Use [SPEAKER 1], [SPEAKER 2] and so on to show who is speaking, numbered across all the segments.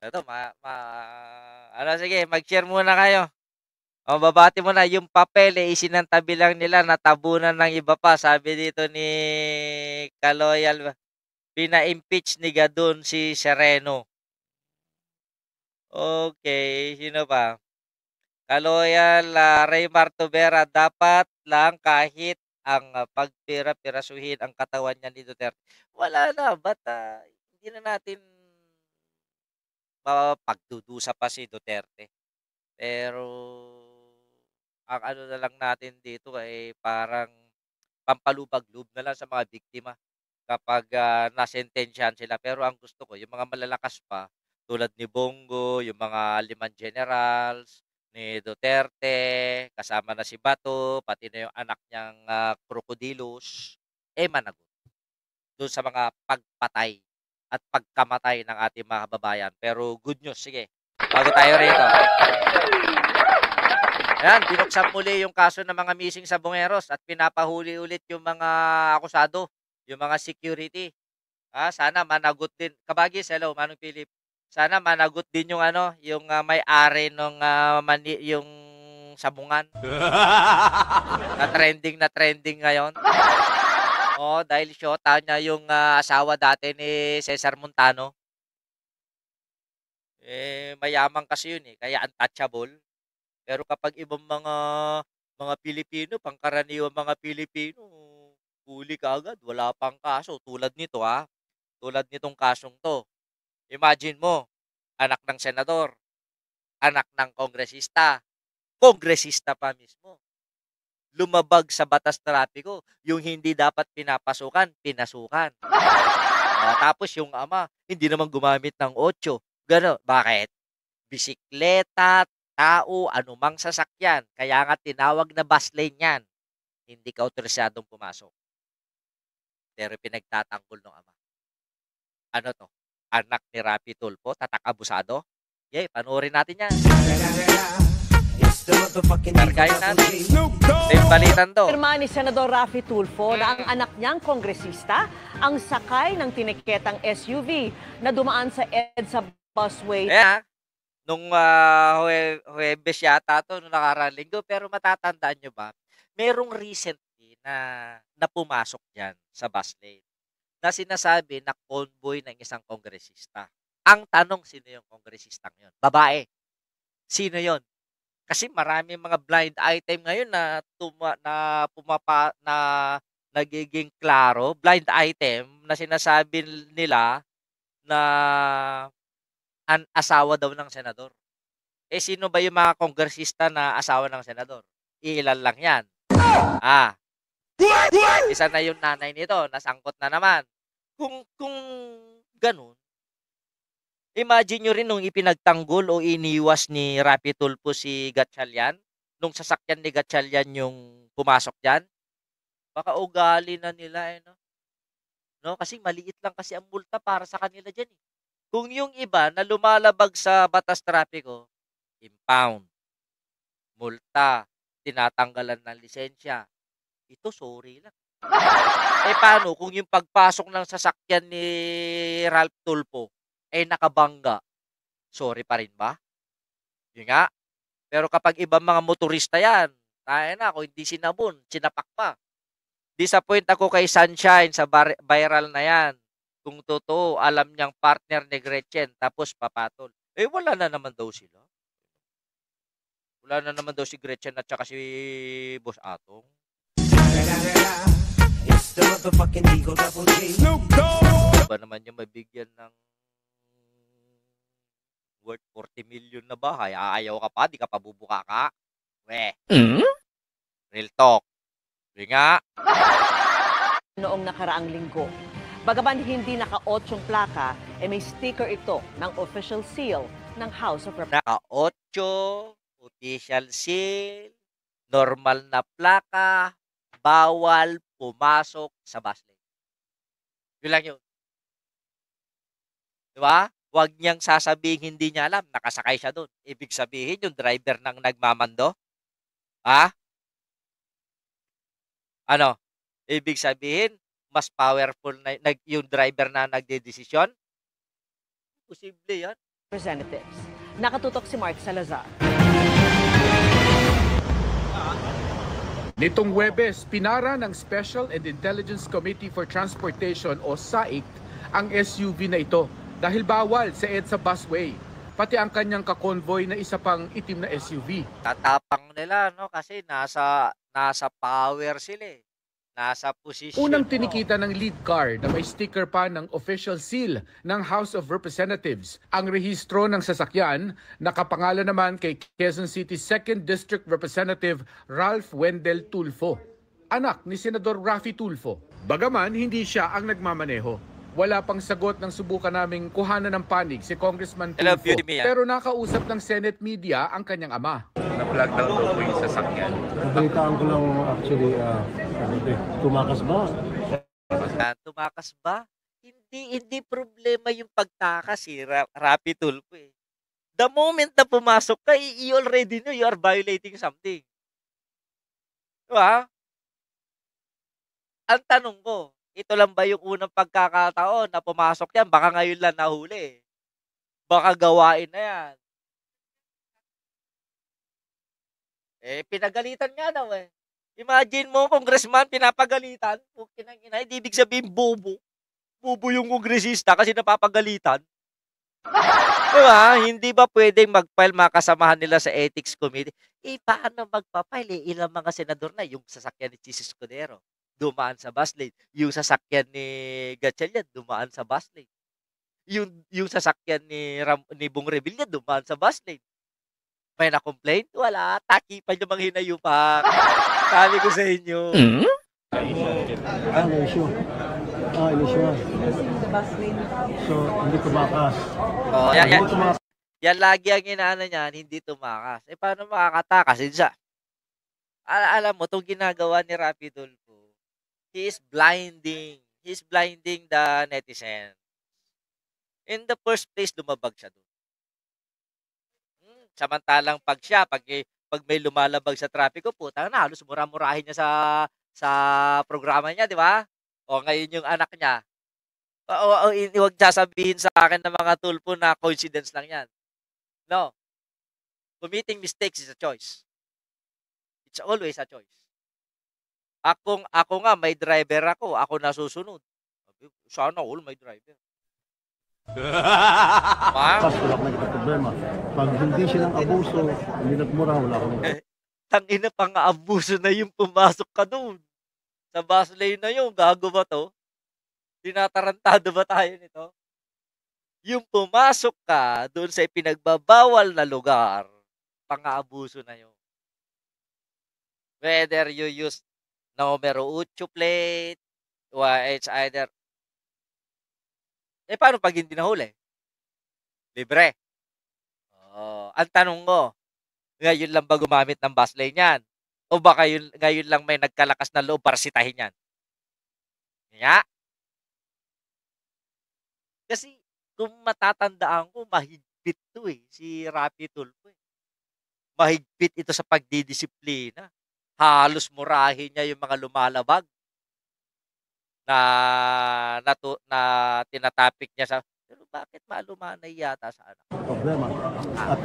[SPEAKER 1] Eto ano sige, mag-share muna kayo. O babati mo na yung papel, eh, isinantabi lang nila natabunan ng iba pa. Sabi dito ni Kaloyal, pina-impeach ni Gadon si Sereno. Okay, sino pa? Kaloyal, Ray Martovera, dapat lang kahit ang pagpira-pirasuhin ang katawan niya ni Duterte. Wala na, ba't hindi na natin mapagdudusa pa si Duterte. Pero ang ano na lang natin dito ay parang pampalubag-loob na lang sa mga biktima kapag nasentensyahan sila. Pero ang gusto ko, yung mga malalakas pa, tulad ni Bongo, yung mga limang generals, ni Duterte, kasama na si Bato, pati na yung anak niyang Crocodilos, eh managot doon sa mga pagpatay at pagkamatay ng ating mga kababayan. Pero good news, sige, bago tayo rito. Ayan, binuksan muli yung kaso ng mga missing sa Bungeros at pinapahuli ulit yung mga akusado, yung mga security. Sana managot din. Kabagis, hello, Manong Philip. Sana managot din yung ano, yung may-ari nung yung sabungan na trending ngayon. Oh, dahil shota niya yung asawa dati ni Cesar Montano. Mayaman kasi yun eh, kaya untouchable. Pero kapag ibang mga Pilipino, pangkaraniwang mga Pilipino, huli kaagad, wala pang kaso. Tulad nito tulad nitong kasong 'to. Imagine mo, anak ng senador, anak ng kongresista pa mismo, lumabag sa batas trapiko, yung hindi dapat pinapasukan, pinasukan. Tapos yung ama, hindi naman gumamit ng 8, gano'n. Bakit? Bisikleta, tao, anumang sasakyan. Kaya nga tinawag na bus lane 'yan. Hindi ka awtorisadong pumasok. Pero pinagtatanggol ng ama. Ano 'to? Anak ni Rapi Tulfo, tatak abusado? Sige, panoorin natin 'yan. Kargahin natin. Ito yung balitan 'to.
[SPEAKER 2] Pirma ni Senador Raffy Tulfo na ang anak niyang kongresista ang sakay ng tiniketang SUV na dumaan sa EDSA busway.
[SPEAKER 1] Nung Huwebes yata 'to, nung nakaraang linggo, pero matatandaan nyo ba, merong recently na pumasok diyan sa bus lane na sinasabi na convoy ng isang kongresista. Ang tanong, sino yung kongresistang yun? Babae. Sino yon? Kasi maraming mga blind item ngayon na nagiging klaro, blind item na sinasabi nila na asawa daw ng senador. Sino ba yung mga kongresista na asawa ng senador? Ilan lang yan. Isa na yung nanay nito, nasangkot na naman. Kung ganun, imagine nyo rin nung ipinagtanggol o iniwas ni Rapi Tulfo si Gatchalian, nung sasakyan ni Gatchalian yung pumasok dyan, baka ugali na nila no? No? Kasi maliit lang kasi ang multa para sa kanila dyan eh. Kung yung iba na lumalabag sa batas trapiko, impound, multa, tinatanggalan ng lisensya. Ito, sorry lang. Paano kung yung pagpasok ng sasakyan ni Ralph Tulfo nakabangga? Sorry pa rin ba? Yun nga. Pero kapag ibang mga motorista yan, kung hindi sinabon, sinapak pa. Disappoint ako kay Sunshine sa viral na yan. Kung totoo, alam niyang partner ni Gretchen, tapos papatol. Wala na naman daw sila. Wala na naman daw si Gretchen at saka si Boss Atong. Ba naman yung mabigyan ng worth 40 million na bahay, aayaw ka pa, di ka pa bubuka ka. Real talk. Di nga.
[SPEAKER 2] Noong nakaraang linggo. Bagaman hindi naka-8 plaka, may sticker ito ng official seal ng House of Representatives.
[SPEAKER 1] Naka-8, official seal, normal na plaka, bawal pumasok sa bus lane. Yun lang yun. Di ba? Huwag niyang sasabihin hindi niya alam, nakasakay siya doon. Ibig sabihin, yung driver ng nagmamando? Ano? Ibig sabihin, mas powerful na yung driver na nagdedesisyon? Posible yan.
[SPEAKER 2] Representatives. Nakatutok si Mark Salazar.
[SPEAKER 3] Nitong Huwebes, pinara ng Special and Intelligence Committee for Transportation o SAIC ang SUV na ito dahil bawal sa EDSA busway. Pati ang kanyang kakonvoy na isa pang itim na SUV.
[SPEAKER 1] Tatapang nila, no? Kasi nasa power sila eh. Nasa position.
[SPEAKER 3] Unang tinikita ng lead car na may sticker pa ng official seal ng House of Representatives. Ang rehistro ng sasakyan nakapangalan naman kay Quezon City 2nd District Representative Ralph Wendell Tulfo, anak ni Senador Raffy Tulfo. Bagaman hindi siya ang nagmamaneho. Wala pang sagot ng subukan naming kuhanan ng panig si Congressman
[SPEAKER 1] Hello,
[SPEAKER 3] Tulfo.
[SPEAKER 1] Beauty Mia.
[SPEAKER 3] Pero nakausap ng Senate media ang kanyang ama.
[SPEAKER 4] Na-flag down daw po yung sasakyan.
[SPEAKER 5] Nabalitaan ko lang actually, tumakas ba?
[SPEAKER 1] Tumakas ba? Hindi problema yung pagtakas eh, Raffy Tulfo eh. The moment na pumasok ka, you already know you are violating something. Diba? Ang tanong ko, ito lang ba yung unang pagkakataon na pumasok yan? Baka ngayon lang nahuli. Baka gawain na yan. Pinagalitan nga daw eh. Imagine mo, congressman, pinapagalitan. Pukinang ina, hindi ibig sabihin bobo. Bobo yung kongresista kasi napapagalitan. Diba? Hindi ba pwedeng mag-file mga kasamahan nila sa ethics committee? Paano magpa-file? Ilang mga senador na yung sasakyan ni Chis Escudero dumaan sa bus lane. Yung sasakyan ni Gatchalian dumaan sa bus lane. Yung sasakyan ni Bong Revilla dumaan sa bus lane. May na-complain? Wala. Takipan yung mga hinayupak. Sabi ko sa inyo.
[SPEAKER 5] Ano issue? Issue. So, hindi tumakas.
[SPEAKER 1] Oh, yan lagi ang inaano niyan, hindi tumakas. Paano makakatakas? Alam mo, itong ginagawa ni Raffy Tulfo, he is blinding the netizen. In the first place, lumabag siya doon. Samantalang pag may lumalabag sa trapiko, puta na, halos mura-murahin niya sa programa niya, di ba? O ngayon yung anak niya. Huwag sasabihin sa akin ng mga Tulfo na coincidence lang yan. No. Committing mistakes is a choice. It's always a choice. Ako nga, may driver ako nasusunod. Sana all may driver.
[SPEAKER 5] Pas, wala akong naging problema. Pag hindi silang abuso, hindi nagmura, wala akong
[SPEAKER 1] Tangina, pang-aabuso na yung pumasok ka doon. Sa bus lane na yun, gago ba to? Tinatarantado ba tayo nito? Yung pumasok ka doon sa ipinagbabawal na lugar, pang-aabuso na yun. Whether you use numero 8 plate, or it's either paano pag hindi nahuli? Libre. Ang tanong ko, ngayon lang ba gumamit ng bus lane yan? O baka ngayon lang may nagkalakas na loob para sitahin yan? Nga? Kasi kung matatandaan ko, mahigpit to si Raffy Tulfo Mahigpit ito sa pagdidisiplina. Halos murahin niya yung mga lumalabag na tinatapik niya sa, pero bakit malumanay yata sa anak?
[SPEAKER 5] problema. At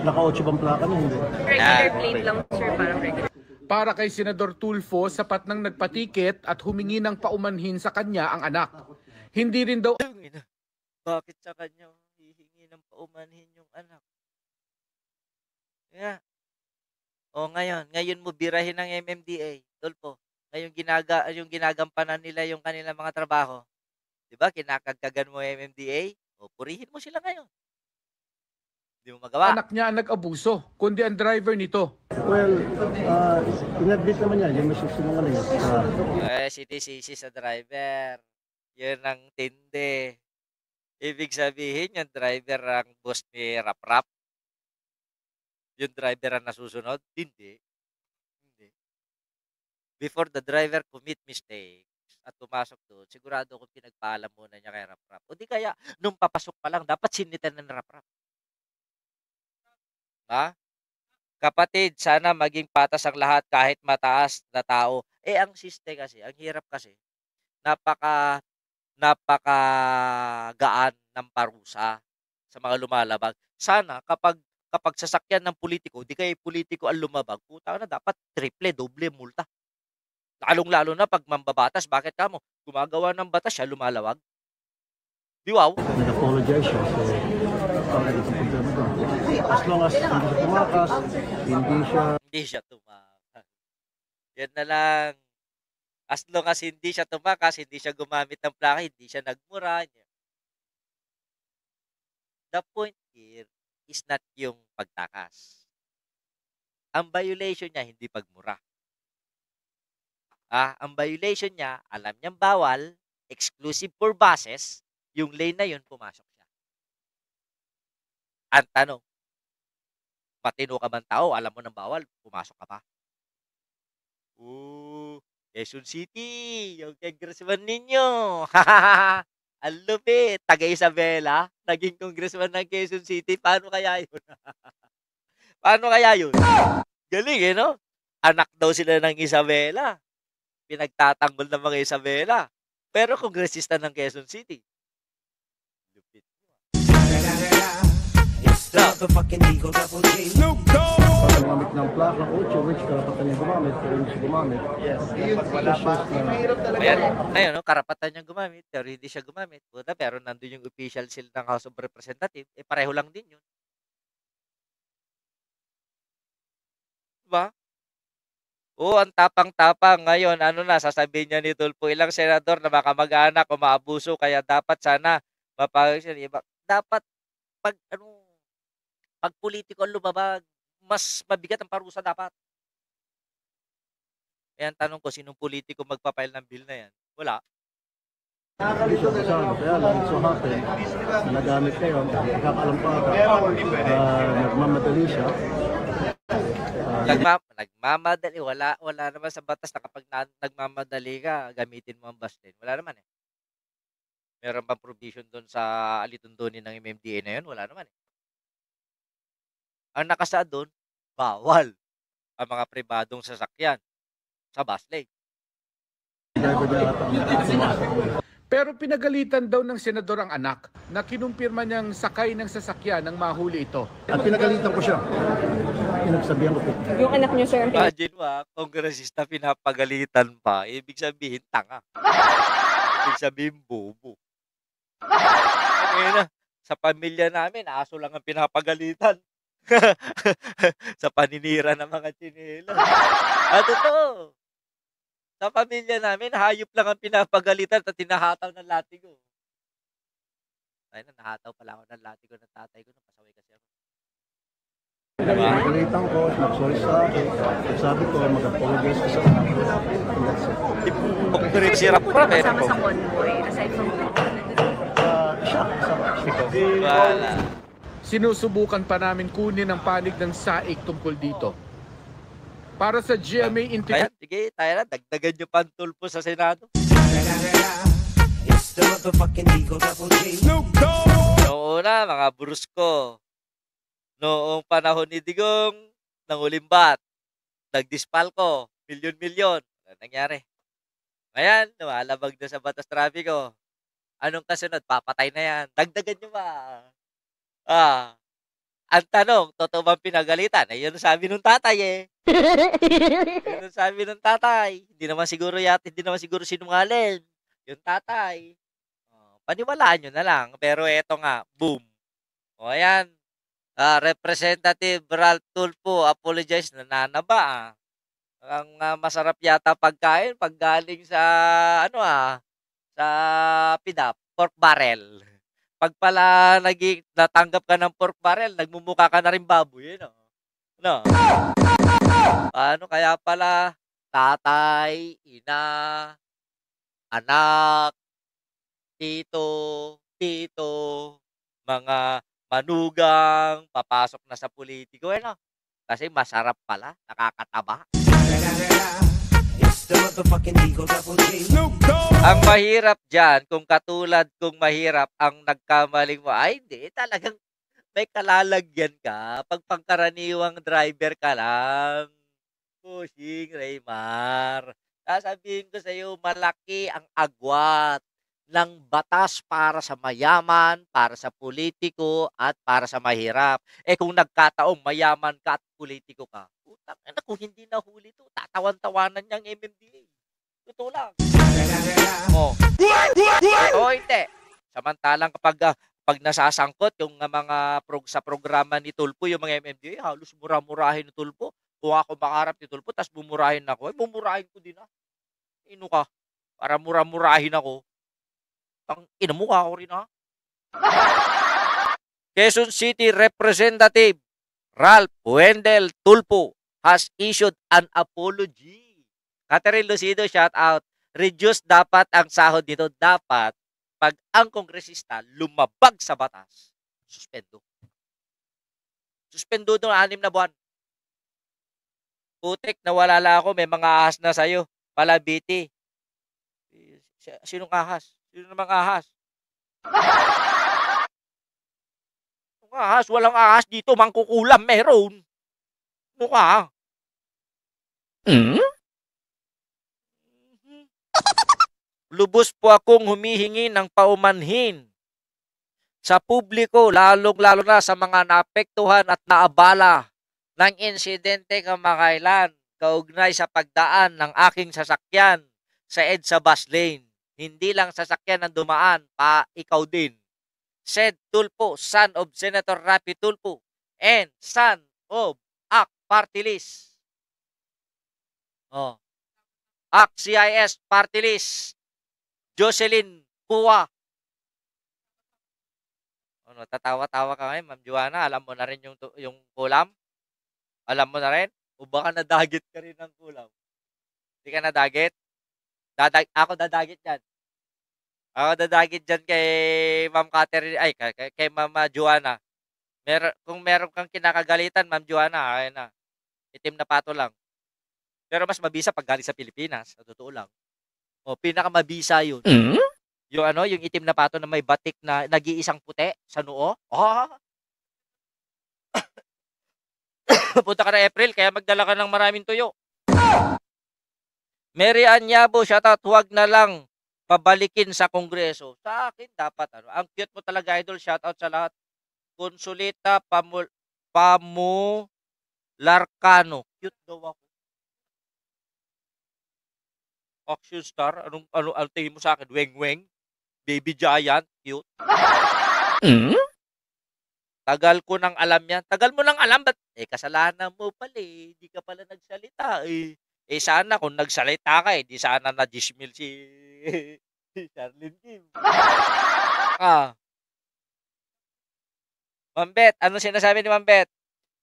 [SPEAKER 5] naka-8 bang plaka niya, hindi?
[SPEAKER 6] Regular plate lang, sir, parang regular.
[SPEAKER 3] Para kay Senador Tulfo, sapat nang nagpatikit at humingi ng paumanhin sa kanya ang anak. Hindi rin daw
[SPEAKER 1] Bakit sa kanya hihingi ng paumanhin yung anak? Yeah. O ngayon mo birahin ng MMDA, Tulfo. Ngayon yung ginagampanan nila yung kanilang mga trabaho. 'Di ba? Kinakagkagan mo MMDA, o purihin mo sila ngayon. Hindi mo magawa.
[SPEAKER 3] anak niya ang nag-abuso, kundi ang driver nito.
[SPEAKER 5] Well, in-admit naman niya, yung may susunungaling.
[SPEAKER 1] Sinisisi sa driver. Yun ang tindi. Ibig sabihin, yung driver ang boss ni Rap-Rap. Yung driver ang nasusunod? Hindi. Before the driver commit mistakes at pumasok doon, sigurado kung pinagpaalam muna niya kay Rap-Rap. O di kaya, nung papasok pa lang, dapat sinitan ng Rap-Rap. Ha? Kapatid, sana maging patas ang lahat kahit mataas na tao. Ang siste kasi, ang hirap kasi, napaka gaan ng parusa. sa mga lumalabag. Sana kapag sasakyan ng politiko, di kayo politiko ang lumabag, putang na dapat triple, doble multa. Lalong-lalo na 'pag mambabatas, bakit kamo gumagawa ng batas siya lumalawag? Di wow?
[SPEAKER 5] Nag-apologize siya. So, wala din problema doon. As long as hindi siya tumakas,
[SPEAKER 1] Hindi siya tumakas. Yan na lang. As long as hindi siya tumakas, hindi siya gumamit ng plaka, hindi siya nagmura. The point here is not yung pagtakas. Ang violation niya hindi pagmura. Ang violation niya, alam niyang bawal, exclusive for buses, yung lane na yun, pumasok siya. Ang tanong, matino ka bang tao, alam mo nang bawal, pumasok ka pa? Quezon City, yung congressman ninyo. Ang lupit, taga Isabela, naging congressman ng Quezon City, paano kaya yun? Paano kaya yun? Galing no? Anak daw sila ng Isabela. Pinagtatanggol ng mga Isabela. Pero kongresista ng Quezon City. Lupit.
[SPEAKER 5] pag gumamit ng plaka, 8, which karapatan niya gumamit, pero hindi siya gumamit. Yes. Wala pa.
[SPEAKER 1] Ayun, no? Karapatan niya gumamit, pero hindi siya gumamit. Puta, pero nandun yung official seal ng House of Representatives, pareho lang din yun. Diba? Ang tapang-tapang ngayon, sasabihin niya ni Tulfo, ilang senador na makamag-anak o maabuso, kaya dapat sana dapat pag politiko ang lumabag, mas mabigat ang parusa dapat. Kaya ang tanong ko, sinong politiko magpapile ng bill na yan? Wala.
[SPEAKER 5] Dito kasama, kaya lang, so happen, nagamit kayo, nakakalampaga, nagmamadali siya.
[SPEAKER 1] Nagmamadali, wala naman sa batas na kapag nagmamadali ka, gamitin mo ang bus lane. Wala naman eh. Meron bang provision doon sa alituntunin ng MMDA na yun? Wala naman eh. Ang nakasaad doon, bawal ang mga pribadong sasakyan sa bus lane.
[SPEAKER 3] Pero pinagalitan daw ng senador ang anak na kinumpirma niyang sakay ng sasakyan nang mahuli ito.
[SPEAKER 5] At pinagalitan ko siya. Pinagsabihan ko po.
[SPEAKER 6] Yung anak niyo, sir, ang
[SPEAKER 1] Imagine mo kongresista pinapagalitan pa, ibig sabihin tanga. Ibig sabihin bobo. Ngayon sa pamilya namin, aso lang ang pinapagalitan. Sa paninira ng mga tsinelas. Totoo. Sa pamilya namin, hayop lang ang pinapagalitan at tinahataw ng latigo. Ay nahataw pala ako ng latigo ng tatay ko. Pasaway kasi ako.
[SPEAKER 5] Pinagalitan ko, nag-sorry sa akin. Sabi ko, mag-apologize ko sa akin.
[SPEAKER 1] Pagpirin si Rapra,
[SPEAKER 6] kasama sa convoy, aside from
[SPEAKER 1] Wala.
[SPEAKER 3] Sinusubukan pa namin kunin ang panig ng SAIC tungkol dito. Para sa GMA interview,
[SPEAKER 1] Kaya, sige, tayo na. Dagdagan nyo pa ang Tulfo sa Senado. Noong una, mga brusko. Noong panahon ni Digong, nangulimbat. Nagdispalko, milyon-milyon. Ano nangyari? Ngayon, lumalabag na sa batas trapiko. Anong kasunod? Papatay na yan. Dagdagan nyo ba? Ang tanong, totoo bang pinagalitan? Yun ang sabi ng tatay eh. Yun ang sabi ng tatay. Hindi naman siguro sinungaling. Yung tatay. Paniwalaan nyo na lang. Pero eto nga, boom. Ayan. Representative Ralph Tulfo, apologize na nanaba Ang masarap yata pagkain pag galing sa sa PIDAP, pork barrel. Pag pala natanggap ka ng pork barrel, nagmumukha ka na rin baboy, no? Paano kaya pala tatay, ina, anak, tito, mga manugang, papasok na sa politiko, Kasi masarap pala, nakakataba. Ang mahirap dyan, kung katulad kung mahirap ang nagkamaling mo, ay hindi, talagang may kalalagyan ka pag pangkaraniwang driver ka lang. Pushing, Raymar. Sasabihin ko sa iyo, malaki ang agwat ng batas para sa mayaman, para sa politiko, at para sa mahirap. Kung nagkataong mayaman ka at politiko ka, putang ina, kung hindi nahuli 'to, tatawan-tawanan niyang MMDA. Totoo lang. Oh. Totoo hindi. Samantalang pag nasasangkot yung mga sa programa ni Tulfo, yung mga MMDA, halos mura-murahin ni Tulfo. Kung ako makaharap ni Tulfo ta's mumurahin ako, mumurahin ko din, Sino ka? Para mura-murahin ako. Tangina mo, ako rin, Quezon City Representative Ralph Wendell Tulfo has issued an apology. Catherine Lucido, shout out. Reduce dapat ang sahod nito. Dapat, pag ang kongresista lumabag sa batas, suspendo. Suspendo doon 6 na buwan. Putik, nawala lang ako. May mga ahas na sa'yo. Palabiti. Sinong ahas? Sino namang ahas? Sinong ahas? Walang ahas dito. Mangkukulam meron. Ano ka? Lubos po akong humihingi ng paumanhin sa publiko, lalong-lalo na sa mga naapektuhan at naabala ng insidente kamakailan kaugnay sa pagdaan ng aking sasakyan sa EDSA bus lane. Hindi lang sasakyan ang dumaan, pa ikaw din. Said Tulfo, son of Senator Rapi Tulfo, and son of AK Party List. AK CIS Party List, Jocelyn Pua. Ano, tatawa-tawa ka ngayon, Ma'am Joanna. Alam mo na rin yung kulam? Alam mo na rin? O baka nadagit ka rin ng kulam? Hindi ka nadagit? Ako dadagit dyan. Ako dadagit dyan kay Ma'am Catherine, ay, kay Ma'am Joanna. Kung meron kang kinakagalitan, Ma'am Joanna, ayun na. Itim na pato lang. Pero mas mabisa pag galing sa Pilipinas. Sa totoo lang. Pinakamabisa yun. Yung itim na pato na may batik na nag-iisang puti sa noo. Punta ka na April, kaya magdala ka ng maraming tuyo. Mary Anyabo, shoutout, huwag na lang pabalikin sa Kongreso. Sa akin, dapat, ang cute mo talaga, idol, shoutout sa lahat. Consolita Pamularcano. Cute daw ako. Action star, ano tingin mo sa akin? Weng-weng? Baby giant? Cute? Tagal ko nang alam yan. Tagal mo nang alam, ba't? Kasalanan mo pala Di ka pala nagsalita sana kung nagsalita ka di sana na-dismil si Charlene Kim. Mambet, ano sinasabi ni Mambet?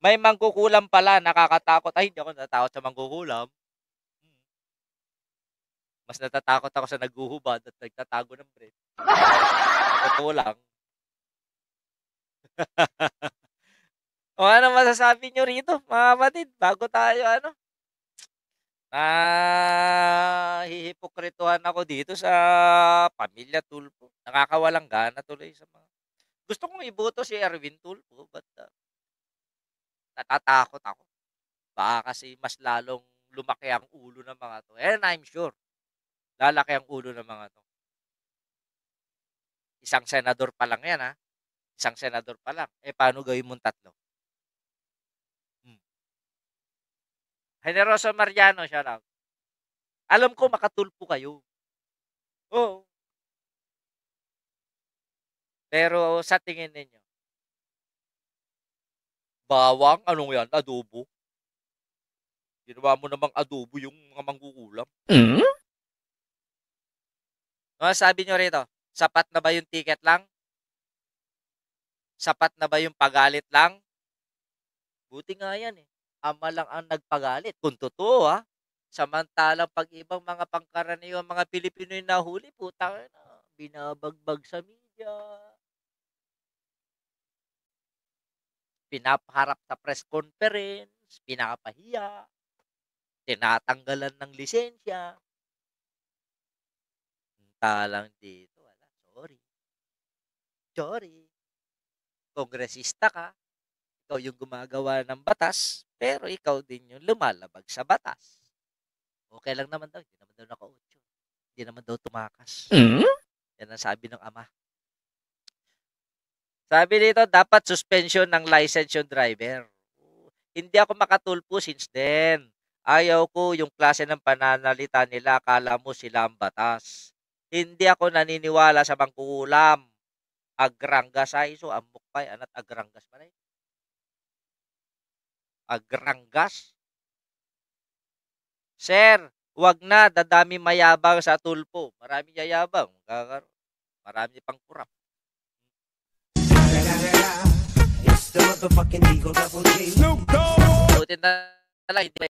[SPEAKER 1] May mangkukulam pala, nakakatakot. Ay, hindi ako natatakot sa mangkukulam. Mas natatakot ako sa naghuhubad at nagtatago ng bread. Totoo lang. Ano masasabi nyo rito, mga kapatid? Bago tayo, hihipokrituhan ako dito sa pamilya Tulfo. Nakakawalang gana tuloy sa mga... Gusto kong iboto si Erwin Tulfo, but natatakot ako. Baka kasi mas lalong lumaki ang ulo ng mga to. And I'm sure, lalaki ang ulo ng mga to. Isang senador pa lang yan, Isang senador pa lang. Paano gawin mong 3? Generoso Mariano, shout out. Alam ko makatulpo kayo. Oo. Pero sa tingin ninyo, bawang, anong yan? Adobo? Ginawa mo namang adobo yung mga mangkukulam. Sabi nyo rito, sapat na ba yung ticket lang? Sapat na ba yung pagalit lang? Buti nga yan Ama lang ang nagpagalit. Kung totoo Samantalang pag ibang mga pangkaraniwang mga Pilipino yung nahuli, putang ina, binabagbag sa media. Pinapaharap sa press conference, pinapahiya, tinatanggalan ng lisensya. Talang dito, wala. Sorry. Kongresista ka, ikaw yung gumagawa ng batas, pero ikaw din yung lumalabag sa batas. Okay lang naman daw, hindi naman daw naka-8. Hindi naman daw tumakas. Yan ang sabi ng ama. Sabi dito, dapat suspension ng license yung driver. Hindi ako makatulpo since then. Ayaw ko yung klase ng pananalita nila. Akala mo sila ang batas. Hindi ako naniniwala sa mangkukulam. Agranggas ay so amok pay anat agranggas man ay. Agranggas. Sir, wag na dadami mayabang sa tulpo. Marami yayabang. Marami pang kurap. Buti na lang, hindi